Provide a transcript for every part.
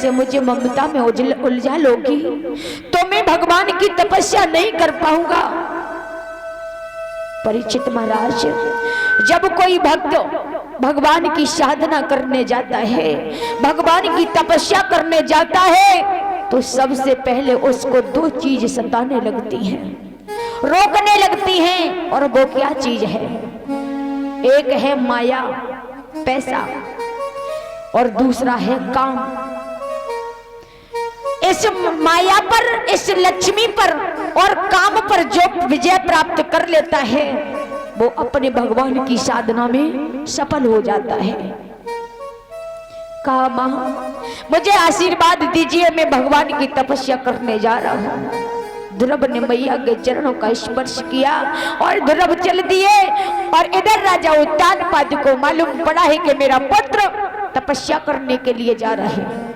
से मुझे ममता में उलझा लोगी तो मैं भगवान की तपस्या नहीं कर पाऊंगा। परीक्षित महाराज, जब कोई भक्त भगवान की साधना करने जाता है, भगवान की तपस्या करने जाता है, तो सबसे पहले उसको दो चीज सताने लगती हैं, रोकने लगती हैं। और वो क्या चीज है? एक है माया, पैसा, और दूसरा है काम। इस माया पर, इस लक्ष्मी पर और काम पर जो विजय प्राप्त कर लेता है वो अपने भगवान की साधना में सफल हो जाता है। कहा, मां मुझे आशीर्वाद दीजिए, मैं भगवान की तपस्या करने जा रहा हूं। ध्रुव ने मैया के चरणों का स्पर्श किया और ध्रुव चल दिए। और इधर राजा उत्तानपाद को मालूम पड़ा है कि मेरा पुत्र तपस्या करने के लिए जा रहा है।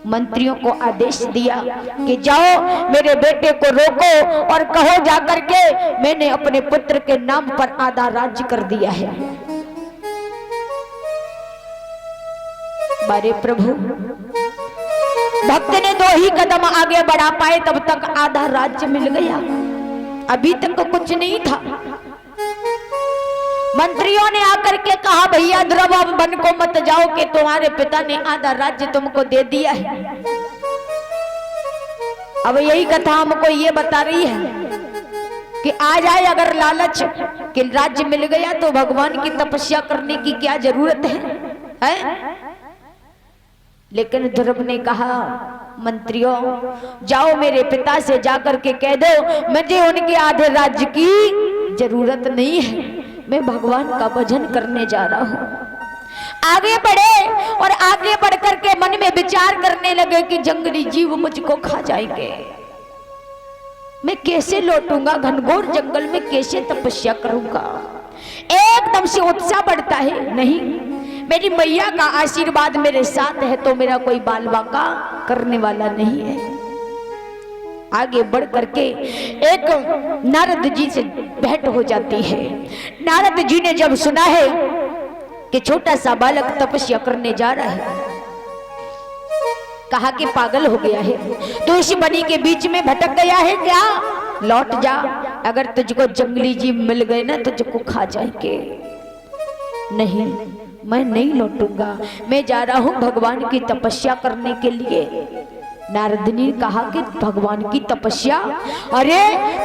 मंत्रियों को आदेश दिया कि जाओ मेरे बेटे को रोको और कहो जाकर के मैंने अपने पुत्र के नाम पर आधा राज्य कर दिया है। बारे प्रभु, भक्त ने दो ही कदम आगे बढ़ा पाए तब तक आधा राज्य मिल गया, अभी तक तो कुछ नहीं था। मंत्रियों ने आकर के कहा, भैया ध्रुव अब वन को मत जाओ कि तुम्हारे पिता ने आधा राज्य तुमको दे दिया है। अब यही कथा हमको ये बता रही है कि आ जाए अगर लालच कि राज्य मिल गया तो भगवान की तपस्या करने की क्या जरूरत है? लेकिन ध्रुव ने कहा, मंत्रियों जाओ मेरे पिता से जाकर के कह दो मुझे उनके आधे राज्य की जरूरत नहीं है, मैं भगवान का भजन करने जा रहा हूं। आगे बढ़े और आगे बढ़कर के मन में विचार करने लगे कि जंगली जीव मुझको खा जाएंगे, मैं कैसे लौटूंगा, घनघोर जंगल में कैसे तपस्या करूंगा। एकदम से उत्साह बढ़ता है, नहीं मेरी मैया का आशीर्वाद मेरे साथ है तो मेरा कोई बाल बांका करने वाला नहीं है। आगे बढ़ करके एक नारद जी से भेंट हो जाती है। नारद जी ने जब सुना है कि छोटा सा बालक तपस्या करने जा रहा है, कहा कि पागल हो गया है, तो इस बनी के बीच में भटक गया है क्या? लौट जा, अगर तुझको जंगली जीव मिल गए ना तुझको खा जाएंगे। नहीं, मैं नहीं लौटूंगा, मैं जा रहा हूं भगवान की तपस्या करने के लिए। नारद ने कहा कि भगवान की तपस्या? अरे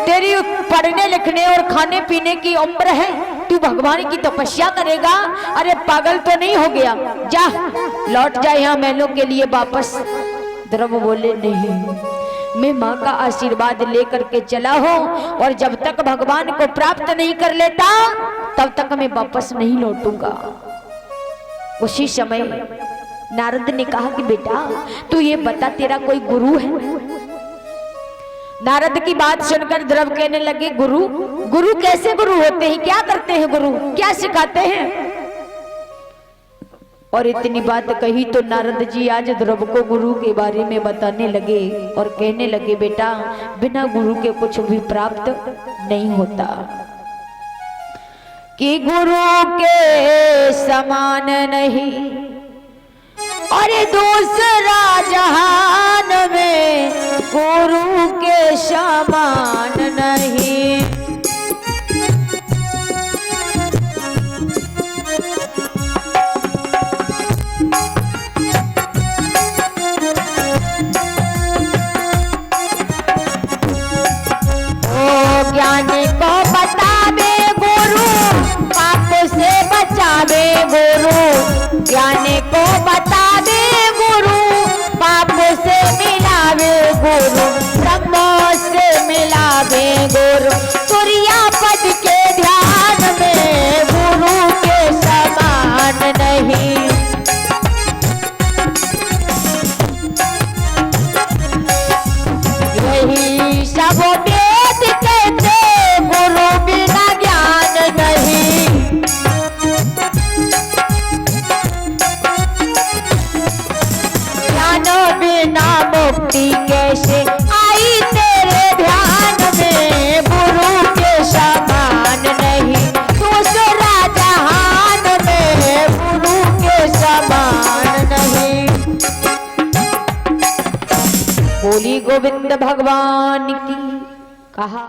तेरी पढ़ने लिखने और खाने पीने की उम्र है, तू भगवान की तपस्या करेगा? अरे पागल तो नहीं हो गया, जा लौट जा यहाँ महलों के लिए वापस। ध्रुव बोले, नहीं मैं माँ का आशीर्वाद लेकर के चला हूं और जब तक भगवान को प्राप्त नहीं कर लेता तब तक मैं वापस नहीं लौटूंगा। उसी समय नारद ने कहा कि बेटा तू ये बता तेरा कोई गुरु है? नारद की बात सुनकर ध्रुव कहने लगे, गुरु? गुरु कैसे गुरु होते हैं, क्या करते हैं गुरु, क्या सिखाते हैं? और इतनी बात कही तो नारद जी आज ध्रुव को गुरु के बारे में बताने लगे और कहने लगे, बेटा बिना गुरु के कुछ भी प्राप्त नहीं होता, कि गुरु के समान नहीं और दूसरा जहान में गुरु के समान नहीं। ओ ज्ञानी को बतावे गुरु, पाप से बचावे गुरु, ज्ञानी को बतावे गुरु, पाप से मिलावे गुरु, ब्रह्म से मिलावे गुरु, तुरिया पद के ध्यान में गुरु के समान नहीं। यही सब वेद कहते, गुरु बिना ज्ञान नहीं। ज्ञान बिना मुक्ति कैसे आई तेरे ध्यान में, गुरु के समान नहीं दूसरा जहान में, गुरु के समान नहीं। बोली गोविंद भगवान की कहा।